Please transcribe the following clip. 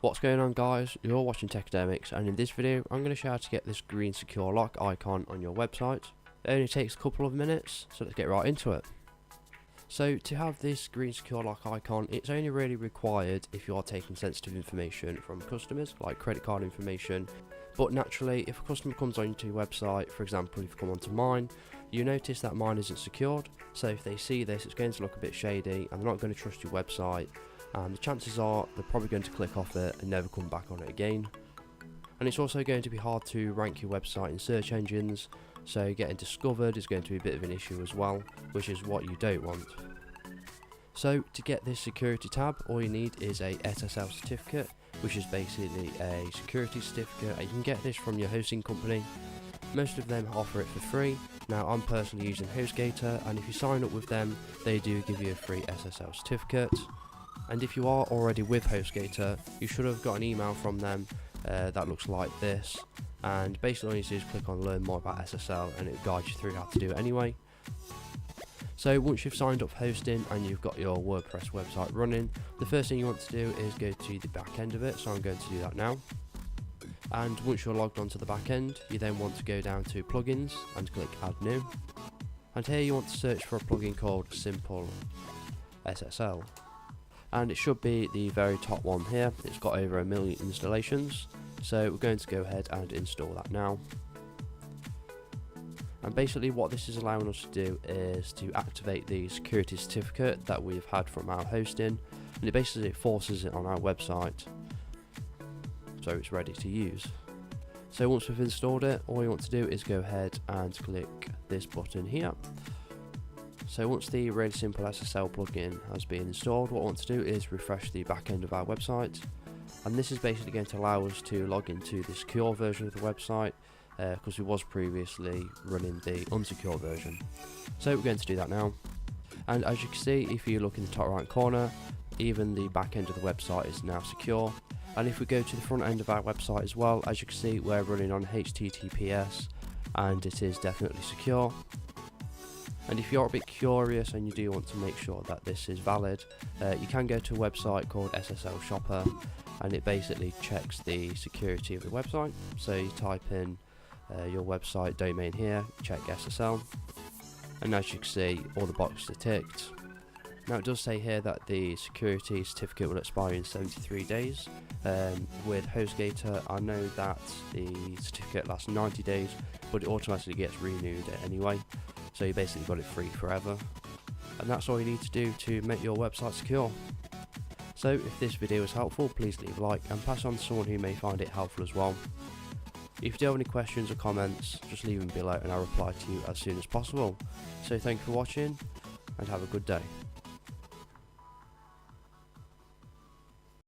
What's going on, guys? You're watching Techademics, and in this video I'm going to show you how to get this green secure lock icon on your website. It only takes a couple of minutes, so let's get right into it. So to have this green secure lock icon, it's only really required if you are taking sensitive information from customers, like credit card information. But naturally, if a customer comes onto your website, for example if you come onto mine, you notice that mine isn't secured. So if they see this, it's going to look a bit shady and they're not going to trust your website, and the chances are they're probably going to click off it and never come back on it again. And it's also going to be hard to rank your website in search engines, so getting discovered is going to be a bit of an issue as well, which is what you don't want. So to get this security tab, all you need is a SSL certificate, which is basically a security certificate, and you can get this from your hosting company. Most of them offer it for free. Now I'm personally using HostGator, and if you sign up with them, they do give you a free SSL certificate. And if you are already with HostGator, you should have got an email from them that looks like this, and basically all you need to do is click on learn more about SSL and it guides you through how to do it anyway. So once you've signed up hosting and you've got your WordPress website running, the first thing you want to do is go to the back end of it, so I'm going to do that now. And once you're logged onto the back end, you then want to go down to plugins and click add new. And here you want to search for a plugin called Simple SSL. And it should be the very top one here. It's got over 1 million installations, so we're going to go ahead and install that now. And basically what this is allowing us to do is to activate the security certificate that we've had from our hosting, and it basically forces it on our website so it's ready to use. So once we've installed it, all you want to do is go ahead and click this button here. So once the really simple SSL plugin has been installed, what I want to do is refresh the back end of our website, and this is basically going to allow us to log into the secure version of the website, because we was previously running the unsecure version. So we're going to do that now, and as you can see, if you look in the top right corner, even the back end of the website is now secure. And if we go to the front end of our website as well, as you can see, we're running on HTTPS and it is definitely secure. And if you're a bit curious and you do want to make sure that this is valid, you can go to a website called SSL Shopper, and it basically checks the security of the website. So you type in your website domain here, check SSL, and as you can see, all the boxes are ticked. Now it does say here that the security certificate will expire in 73 days. With HostGator, I know that the certificate lasts 90 days, but it automatically gets renewed anyway. So you basically got it free forever. And that's all you need to do to make your website secure. So if this video was helpful, please leave a like and pass on to someone who may find it helpful as well. If you do have any questions or comments, just leave them below and I'll reply to you as soon as possible. So thank you for watching and have a good day.